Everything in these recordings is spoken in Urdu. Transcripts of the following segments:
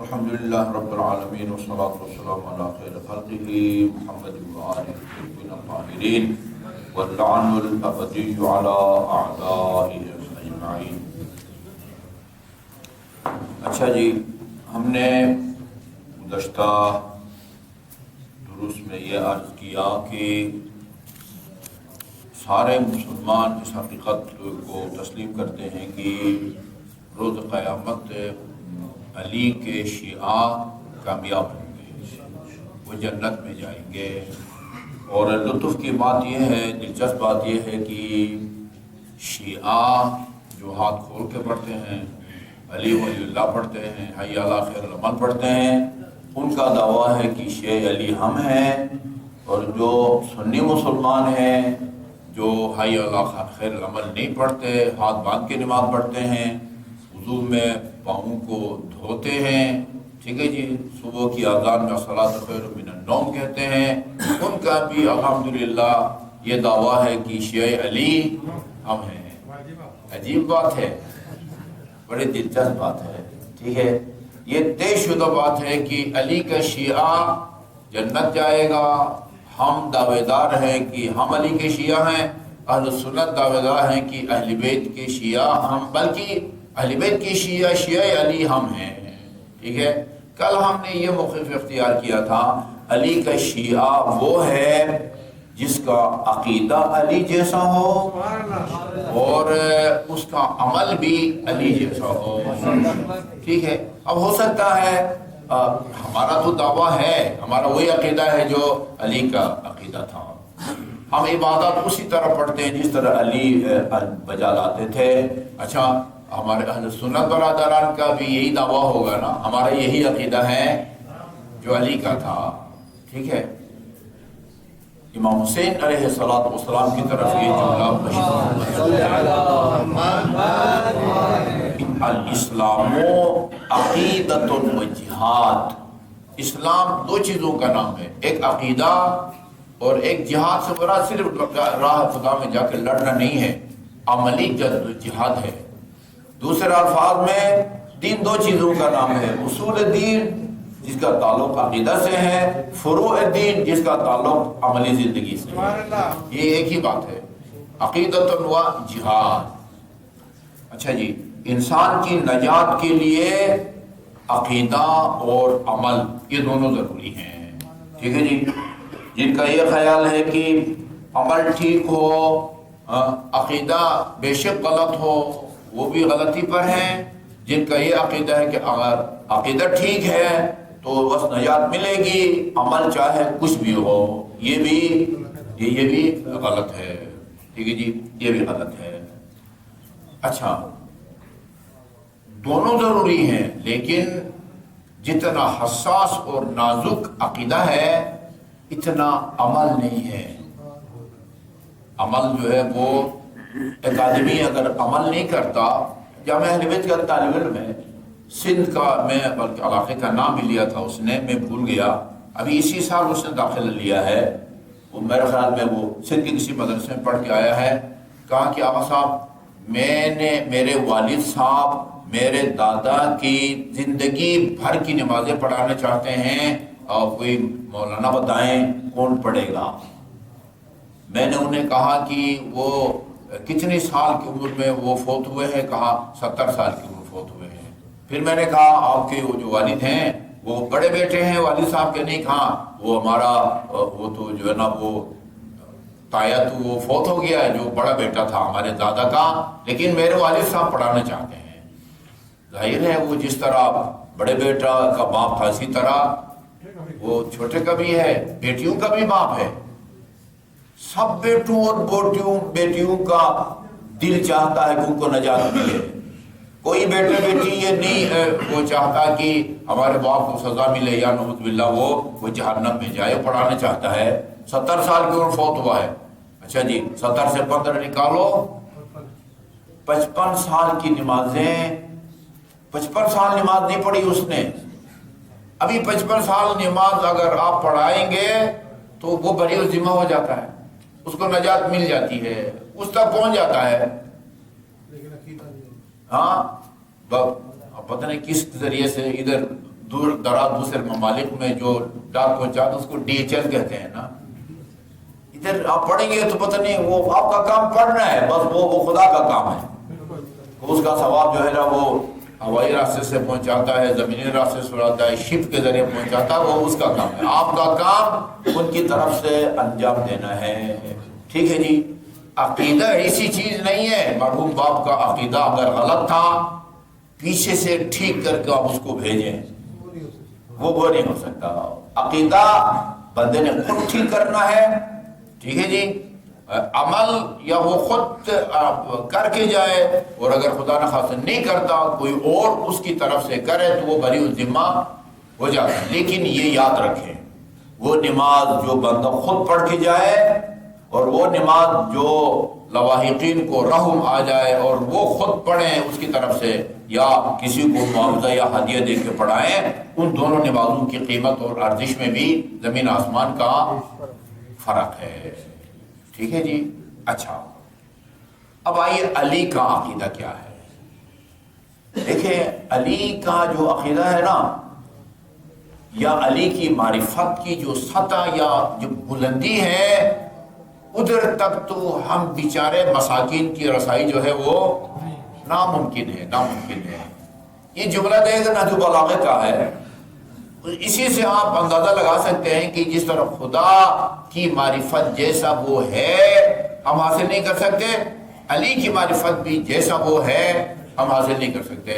الحمدللہ رب العالمین والصلاة والسلام علی خیر خلقہ محمد وآلہ الطاہرین واللعن الابدی علی اعدائہ اجمعین۔ اچھا جی، ہم نے گزشتہ دروس میں یہ عرض کیا کہ سارے مسلمان اس حقیقت کو تسلیم کرتے ہیں کہ روز قیامت علی کے شیعہ کامیاب ہوں گے، وہ جنت میں جائیں گے۔ اور لطف کی بات یہ ہے، دلچسپ بات یہ ہے کہ شیعہ جو ہاتھ کھول کے پڑھتے ہیں، علی ولی اللہ پڑھتے ہیں، حی علی خیر العمل پڑھتے ہیں، ان کا دعویٰ ہے کہ شیع علی ہم ہیں۔ اور جو سنی مسلمان ہیں جو حی علی خیر العمل نہیں پڑھتے، ہاتھ باندھ کے نماز پڑھتے ہیں، وضو میں پاؤں کو دھوتے ہیں، ٹھیک ہے جی، صبح کی اذان میں الصلاۃ خیر من النوم کہتے ہیں، ان کا بھی الحمدللہ یہ دعویٰ ہے کہ شیع علی ہم ہیں۔ عجیب بات ہے، بڑی دلچسپ بات ہے، ٹھیک ہے۔ یہ طے شدہ بات ہے کہ علی کا شیعہ جنت جائے گا۔ ہم دعوے دار ہیں کہ ہم علی کے شیعہ ہیں، اہل سنت دعوے دار ہیں کہ اہل بیت کے شیعہ ہم، بلکہ اہل بیت کی شیعہ علی ہم ہیں، ٹھیک ہے۔ کل ہم نے یہ موقف اختیار کیا تھا، علی کا شیعہ وہ ہے جس کا عقیدہ علی جیسا ہو اور اس کا عمل بھی علی جیسا ہو، ٹھیک ہے۔ اب ہو سکتا ہے ہمارا تو دعویٰ ہے، ہمارا وہی عقیدہ ہے جو علی کا عقیدہ تھا، ہم عبادت اسی طرح پڑھتے ہیں جس طرح علی بجا لاتے تھے۔ اچھا، ہمارے اہل سنت برادران کا بھی یہی دعویٰ ہوگا نا، ہمارا یہی عقیدہ ہے جو علی کا تھا، ٹھیک ہے۔ امام حسین علیہ السلام کی طرف یہ جملہ الاسلام عقیدۃ و جہاد، اسلام دو چیزوں کا نام ہے، ایک عقیدہ اور ایک جہاد۔ سے مراد صرف راہ خدا میں جا کے لڑنا نہیں ہے، عملی جد و جہاد ہے۔ دوسرے الفاظ میں دین دو چیزوں کا نام ہے، اصول دین جس کا تعلق عقیدہ سے ہے، فروع دین جس کا تعلق عملی زندگی سے ہے۔ یہ ایک ہی بات ہے، عقیدۃ و جہاد۔ اچھا جی، انسان کی نجات کے لیے عقیدہ اور عمل یہ دونوں ضروری ہیں، ٹھیک ہے جی۔ جن کا یہ خیال ہے کہ عمل ٹھیک ہو، عقیدہ بے شک غلط ہو، وہ بھی غلطی پر ہیں۔ جن کا یہ عقیدہ ہے کہ اگر عقیدہ ٹھیک ہے تو بس نجات ملے گی، عمل چاہے کچھ بھی ہو، یہ بھی غلط ہے، ٹھیک ہے جی، یہ بھی غلط ہے۔ اچھا، دونوں ضروری ہیں، لیکن جتنا حساس اور نازک عقیدہ ہے اتنا عمل نہیں ہے۔ عمل جو ہے وہ ایک آدمی اگر عمل نہیں کرتا، جامعہ اہل بیت کا طالب علم ہے، سندھ کا، میں بلکہ علاقے کا نام بھی لیا تھا اس نے، میں بھول گیا، ابھی اسی سال اس نے داخلہ لیا ہے، وہ میرے خیال میں وہ سندھ کے کسی مدرسے میں پڑھ کے آیا ہے۔ کہا کہ آقا صاحب، میرے والد صاحب میرے دادا کی زندگی بھر کی نمازیں پڑھانا چاہتے ہیں، اور کوئی مولانا بتائیں کون پڑھے گا۔ میں نے انہیں کہا کہ وہ کتنے سال کی عمر میں وہ فوت ہوئے ہیں؟ کہا 70 سال کی عمر فوت ہوئے ہیں۔ پھر میں نے کہا آپ کے وہ جو والد ہیں وہ بڑے بیٹے ہیں والد صاحب کے؟ نہیں، کہا وہ ہمارا وہ تو جو ہے نا وہ تایا تو وہ فوت ہو گیا ہے، جو بڑا بیٹا تھا ہمارے دادا کا، لیکن میرے والد صاحب پڑھانا چاہتے ہیں۔ ظاہر ہے وہ جس طرح بڑے بیٹا کا باپ تھا اسی طرح وہ چھوٹے کا بھی ہے، بیٹیوں کا بھی باپ ہے۔ سب بیٹوں اور بیٹیوں کا دل چاہتا ہے کہ ان کو نجات ملے۔ کوئی بیٹے بیٹی یہ نہیں وہ چاہتا کہ ہمارے باپ کو سزا ملے یا نعوذ باللہ وہ جہنم میں جائے، پڑھانا چاہتا ہے۔ 70 سال کی عمر فوت ہوا ہے، اچھا جی 70 سے 15 نکالو، 55 سال کی نمازیں، 55 سال نماز نہیں پڑھی اس نے۔ ابھی 55 سال نماز اگر آپ پڑھائیں گے تو وہ بری ذمہ ہو جاتا ہے، اس کو نجات مل جاتی ہے، اس تک پہنچ جاتا ہے۔ ہاں، پتہ نہیں کس ذریعے سے ادھر دور دراز دوسرے ممالک میں جو ڈاک پہنچاتا اس کو DHL کہتے ہیں نا. ادھر آپ پڑھیں گے تو پتہ نہیں، وہ آپ کا کام پڑھنا ہے بس، وہ خدا کا کام ہے. اس کا ثواب جو ہے نا وہ ہوائی راستے سے پہنچاتا ہے، زمینی راستے سے پہنچاتا ہے، شپ کے ذریعے پہنچاتا ہے، وہ اس کا کام ہے. آپ کا کام ان کی طرف سے انجام دینا ہے. ٹھیک ہے جی. عقیدہ ایسی چیز نہیں ہے مرحوم باپ کا عقیدہ اگر غلط تھا پیچھے سے ٹھیک کر کے آپ اس کو بھیجیں، وہ نہیں ہو سکتا. عقیدہ بندے نے خود ٹھیک کرنا ہے. ٹھیک ہے جی. عمل یا وہ خود کر کے جائے، اور اگر خدا نخواستہ نہیں کرتا کوئی اور اس کی طرف سے کرے تو وہ بری الذمہ ہو جاتا ہے. لیکن یہ یاد رکھیں، وہ نماز جو بندہ خود پڑھ کے جائے اور وہ نماز جو لواحقین کو رحم آ جائے اور وہ خود پڑھیں اس کی طرف سے، یا کسی کو معاوضہ یا ہدیہ دے کے پڑھائیں، ان دونوں نمازوں کی قیمت اور ارزش میں بھی زمین آسمان کا فرق ہے. ٹھیک ہے جی. اچھا، اب آئیے علی کا عقیدہ کیا ہے. دیکھیں علی کا جو عقیدہ ہے نا، یا علی کی معرفت کی جو سطح یا جو بلندی ہے، ادھر تک تو ہم بیچارے مساکین کی رسائی جو ہے وہ ناممکن ہے. یہ جملہ دیکھنا جو بلاغے کا ہے، اسی سے آپ اندازہ لگا سکتے ہیں کہ جس طرح خدا کی معرفت جیسا وہ ہے ہم حاصل نہیں کر سکتے، علی کی معرفت بھی جیسا وہ ہے ہم حاصل نہیں کر سکتے.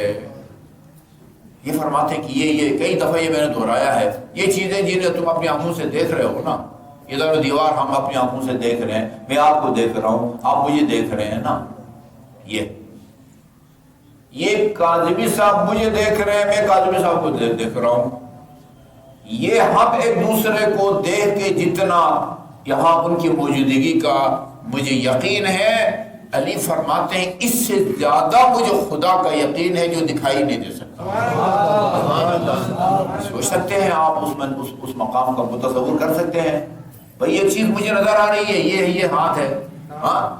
یہ فرماتے ہیں کہ یہ کئی دفعہ یہ میں نے دہرایا ہے، یہ چیزیں جنہیں تم اپنی آنکھوں سے دیکھ رہے ہو نا، ادھر دیوار ہم اپنی آنکھوں سے دیکھ رہے ہیں، میں آپ کو دیکھ رہا ہوں، آپ مجھے دیکھ رہے ہیں نا، یہ کاظمی صاحب مجھے دیکھ رہے ہیں، میں کاظمی صاحب کو دیکھ رہا ہوں. یہ ہم ایک دوسرے کو دیکھ کے جتنا یہاں ان کی موجودگی کا مجھے یقین ہے، علی فرماتے ہیں اس سے زیادہ مجھے خدا کا یقین ہے جو دکھائی نہیں دے سکتا. سوچ سکتے ہیں آپ اس مقام کا متصور کر سکتے ہیں؟ بھئی یہ چیز مجھے نظر آ رہی ہے، یہ ہاتھ ہے،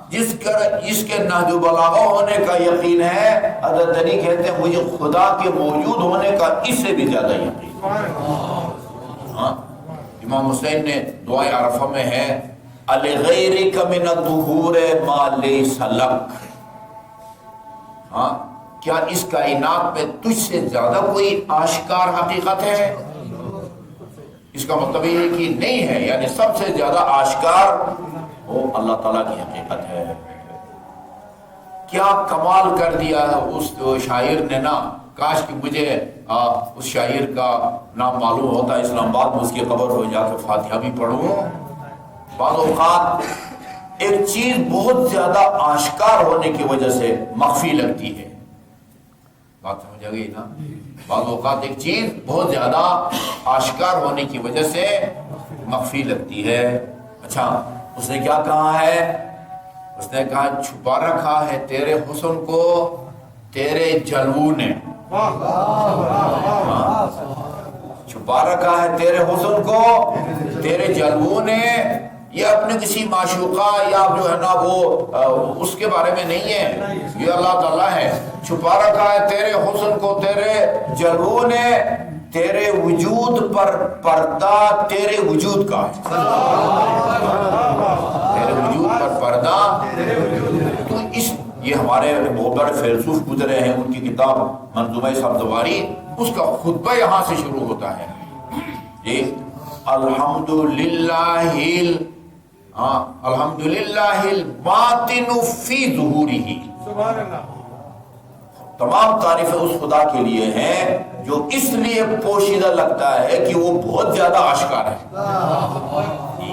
جس کے نہج بلاغہ ہونے کا یقین ہے، حضرت علی کہتے ہیں مجھے خدا کے موجود ہونے کا اس سے بھی زیادہ یقین. امام حسین نے دعائے عرفہ میں ہے الغیرک من الظہور ما لیس لک. کیا اس کائنات میں تجھ سے زیادہ کوئی آشکار حقیقت ہے؟ اس کا مطلب یہ ہے کہ نہیں ہے، یعنی سب سے زیادہ آشکار وہ اللہ تعالیٰ کی حقیقت ہے. کیا کمال کر دیا ہے اس شاعر نے نا. کاش کہ مجھے اس شاعر کا نام معلوم ہوتا، اسلام آباد میں اس کی قبر ہو جا کے فاتحہ بھی پڑھوں. بعض اوقات ایک چیز بہت زیادہ آشکار ہونے کی وجہ سے مخفی لگتی ہے. بات سمجھ گئی نا؟ بعض اوقات ایک چیز بہت زیادہ آشکار ہونے کی وجہ سے مخفی لگتی ہے. اچھا، اس نے کیا کہا ہے؟ اس نے کہا چھپا رکھا ہے تیرے حسن کو تیرے جلووں نے. چھپا رکھا ہے تیرے حسن کو تیرے جلووں نے. یہ اپنے کسی معشوقہ یا جو ہے نا وہ اس کے بارے میں نہیں ہے، یہ اللہ تعالیٰ ہے. چھپا رکھا ہے تیرے حسن کو تیرے جلووں نے، تیرے وجود پر پردہ تیرے وجود کا ہے. تیرے وجود پر پردہ. تو یہ ہمارے بہت بڑے فیلسوف گزرے ہیں، ان کی کتاب منظومہ سبزواری، اس کا خطبہ یہاں سے شروع ہوتا ہے. یہ الحمدللہ الباطن فی ظہورہ. تمام تعریفیں اس خدا کے لیے ہیں جو اس لیے پوشیدہ لگتا ہے کہ وہ بہت زیادہ آشکار ہے.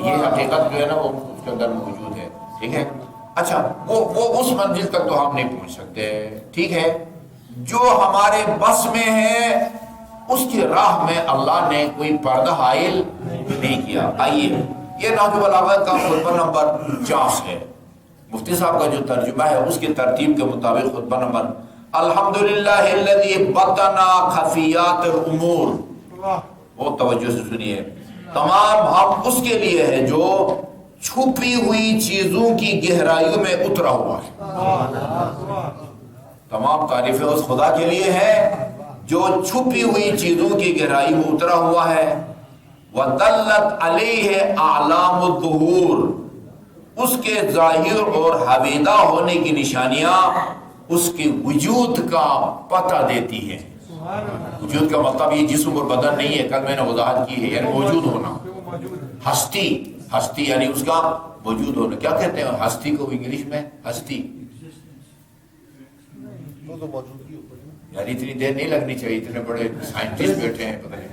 یہ حقیقت جو ہے نا وہ اس کے اندر موجود ہے. ٹھیک ہے. اچھا، وہ اس منزل تک تو ہم نہیں پہنچ سکتے. ٹھیک ہے. جو ہمارے بس میں ہے اس کی راہ میں اللہ نے کوئی پردہ حائل نہیں کیا. آئیے یہ نہج بلاغہ کا خطبہ نمبر 50 ہے. مفتی صاحب کا جو ترجمہ ہے اس کی ترتیب کے مطابق خطبہ نمبر الحمدللہ الذی بطنا خفیات الامور. بہت توجہ سے سنیے. تمام ہم اس کے لیے ہے جو چھپی ہوئی چیزوں کی گہرائیوں میں اترا ہوا ہے. تمام تعریفیں اس خدا کے لیے ہے جو چھپی ہوئی چیزوں کی گہرائی میں اترا ہوا ہے، وَدَلَّتْ عَلَيْهِ أَعْلَامُ الظُّهُورِ، اس کے ظاہر اور حویدہ ہونے کی نشانیاں اس کے وجود کا پتہ دیتی ہیں۔ وجود کا مطلب یہ جسم اور بدن نہیں ہے، کل میں نے وضاحت کی ہے، یعنی موجود ہونا، ہستی، ہستی یعنی اس کا موجود ہونا۔ کیا کہتے ہیں ہستی کو انگلش میں؟ ہستی یار اتنی دیر نہیں لگنی چاہیے، اتنے بڑے سائنٹسٹ بیٹھے ہیں، پتہ نہیں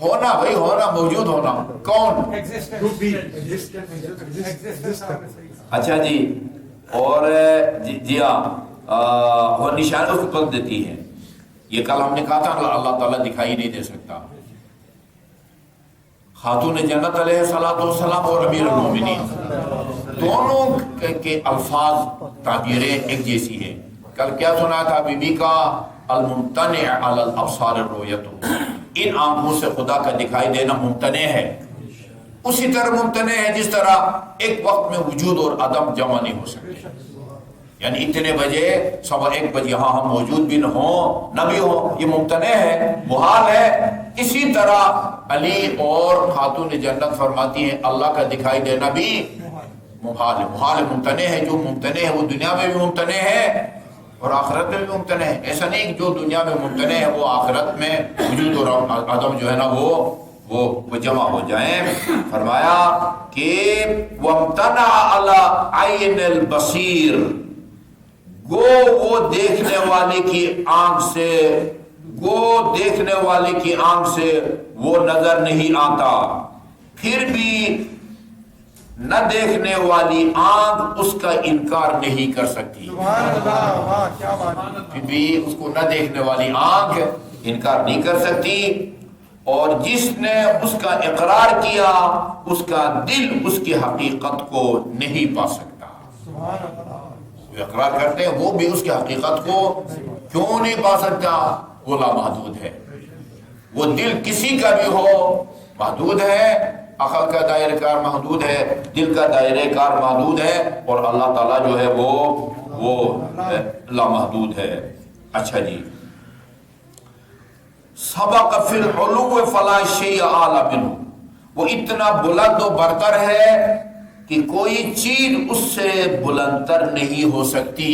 ہونا، بھائی ہونا، موجود ہونا، کون؟ اچھا جی، اور جی ہاں، اور نشان اس کو پتہ دیتی ہے۔ یہ کل ہم نے کہا تھا اللہ تعالیٰ دکھائی نہیں دے سکتا۔ خاتون جنت علیہ السلام اور امیر المومنین دونوں کے الفاظ تعبیریں ایک جیسی ہیں۔ کل کیا سنا تھا؟ بی بی کا الممتنع علی الابصار الرؤیت، ان آنکھوں سے خدا کا دکھائی دینا ممتنع ہے، اسی طرح ممتنع ہے جس طرح ایک وقت میں وجود اور عدم جمع نہیں ہو سکتے، یعنی اتنے بجے 1:15 بجے یہاں ہم موجود بھی نہ ہوں نہ بھی ہوں، یہ ممتنع ہے، محال ہے۔ اسی طرح علی اور خاتون جنت فرماتی ہیں اللہ کا دکھائی دینا بھی محال ہے، محال ہے، ممتنع ہے۔ جو ممتنع ہے وہ دنیا میں بھی ممتنع ہے اور آخرت میں بھی ممتنع ہے۔ ایسا نہیں کہ جو دنیا میں ممتنع ہے وہ آخرت میں وجود اور عدم جو ہے نا وہ جمع ہو جائیں۔ فرمایا کہ وَامْتَنَعَ عَلَىٰ عَيْنِ الْبَصِيرِ، گو وہ دیکھنے والے کی آنکھ سے، گو دیکھنے والے کی آنکھ سے وہ نظر نہیں آتا، پھر بھی نہ دیکھنے والی آنکھ اس کا انکار نہیں کر سکتی، پھر بھی اس کو نہ دیکھنے والی آنکھ انکار نہیں کر سکتی، اور جس نے اس کا اقرار کیا اس کا دل اس کی حقیقت کو نہیں پا سکتا۔ جو اقرار کرتے ہیں وہ بھی اس کی حقیقت کو کیوں نہیں پا سکتا؟ وہ لامحدود ہے، وہ دل کسی کا بھی ہو محدود ہے، عقل کا دائرہ کار محدود ہے، دل کا دائرہ کار محدود ہے، اور اللہ تعالیٰ جو ہے وہ لامحدود ہے۔ اچھا جی، سبق فی العلو فلا شیء اعلی منہ، وہ اتنا بلند و برتر ہے کہ کوئی چیز اس سے بلندتر نہیں ہو سکتی۔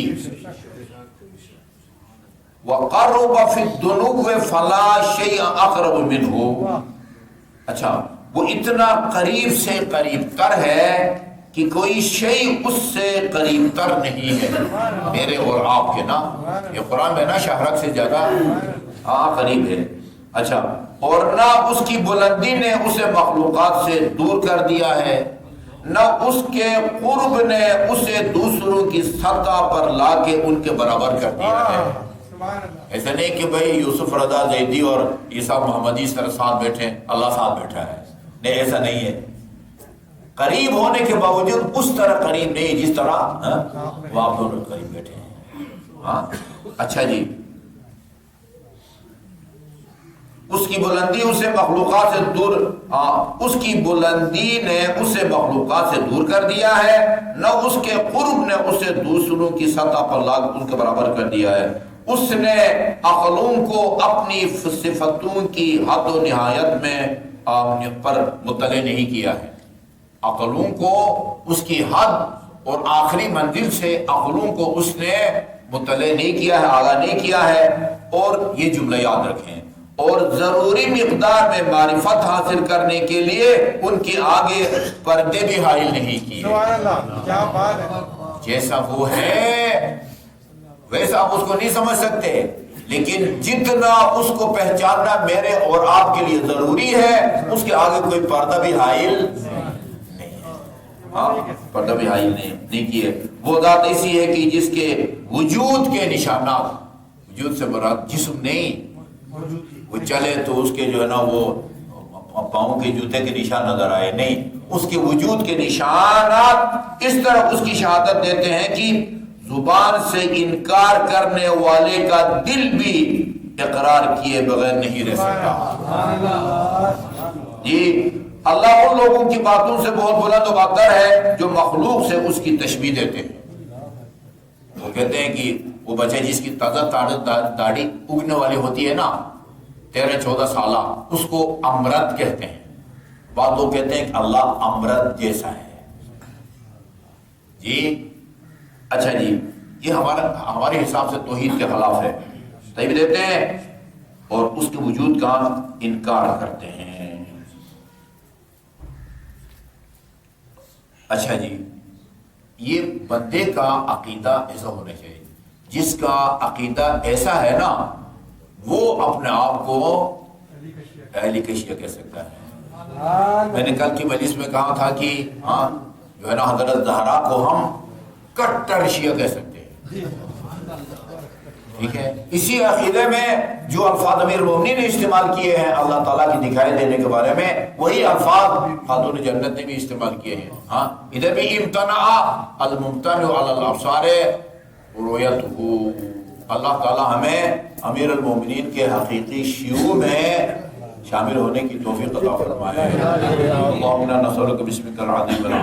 وقرب فی الدنو فلا شیء اقرب منہ، اچھا وہ اتنا قریب سے قریب تر ہے کہ کوئی شیء اس سے قریب تر نہیں ہے، میرے اور آپ کے نا، یہ قرآن میں نا شہرک سے زیادہ قریب ہے۔ اچھا، اور نہ اس کی بلندی نے اسے مخلوقات سے دور کر دیا ہے، نہ اس کے قرب نے اسے دوسروں کی سطح پر لا کے ان کے برابر کر دیا ہے۔ ایسا نہیں کہ بھئی یوسف رضا زیدی اور عیسیٰ محمدی اس طرح ساتھ بیٹھے، اللہ ساتھ بیٹھا ہے، نہیں ایسا نہیں ہے۔ قریب ہونے کے باوجود اس طرح قریب نہیں جس طرح وہ آپ دونوں قریب بیٹھے ہیں۔ اچھا جی، اس کی بلندی اسے مخلوقات سے دور، اس کی بلندی نے اسے مخلوقات سے دور کر دیا ہے، نہ اس کے قرب نے اسے دوسروں کی سطح پر لا ان کے برابر کر دیا ہے۔ اس نے عقلوں کو اپنی صفتوں کی حد و نہایت میں پر مطلع نہیں کیا ہے، عقلوں کو اس کی حد اور آخری منزل سے عقلوں کو اس نے مطلع نہیں کیا ہے، آگاہ نہیں کیا ہے۔ اور یہ جملہ یاد رکھیں، اور ضروری مقدار میں معرفت حاصل کرنے کے لیے ان کے آگے پردے بھی حائل نہیں کیے۔ کیا بات ہے، جیسا وہ ہے ویسا آپ اس کو نہیں سمجھ سکتے، لیکن جتنا اس کو پہچاننا میرے اور آپ کے لیے ضروری ہے اس کے آگے کوئی پردہ بھی حائل نہیں ہے، پردہ بھی حائل نہیں کیے۔ وہ ذات ایسی ہے کہ جس کے وجود کے نشانات، وجود سے مراد جسم نہیں، وہ چلے تو اس کے جو ہے نا وہ پاؤں کے جوتے کے نشان نظر آئے، نہیں، اس کے وجود کے نشانات اس طرح اس کی شہادت دیتے ہیں کہ زبان سے انکار کرنے والے کا دل بھی اقرار کیے بغیر نہیں رہ سکتا۔ جی، اللہ ان لوگوں کی باتوں سے بہت بلند و برتر ہے جو مخلوق سے اس کی تشبیہ دیتے ہیں۔ وہ کہتے ہیں کہ وہ بچے جس کی تازہ داڑھی اگنے والی ہوتی ہے نا 13-14 سالہ، اس کو امرت کہتے ہیں. بعض لوگ کہتے ہیں کہ اللہ امرت جیسا ہے. جی اچھا جی، یہ ہمارے حساب سے توحید کے خلاف ہے. تیب دیتے ہیں اور اس کے وجود کا انکار کرتے ہیں. اچھا جی، یہ بندے کا عقیدہ ایسا ہونا چاہیے. جس کا عقیدہ ایسا ہے نا وہ اپنے آپ کو اہل کشیہ کہہ سکتا ہے. میں نے کل کی مجلس میں کہا تھا کہ ہاں جو ہے نا حضرت زہرا کو ہم کٹر شیعہ کہہ سکتے ہیں. ٹھیک ہے، اسی عقیدے میں جو الفاظ امیر المومنین نے استعمال کیے ہیں اللہ تعالیٰ کی دکھائی دینے کے بارے میں، وہی الفاظ خاتون جنت نے بھی استعمال کیے ہیں. ہاں ادھر بھی امتنع الممتنع علی الابصار رؤیتہ. اللہ تعالیٰ ہمیں امیر المومنین کے حقیقی شیوع میں شامل ہونے کی توفیق عطا فرمائے. اللہم انا نسألک بسمک العظیم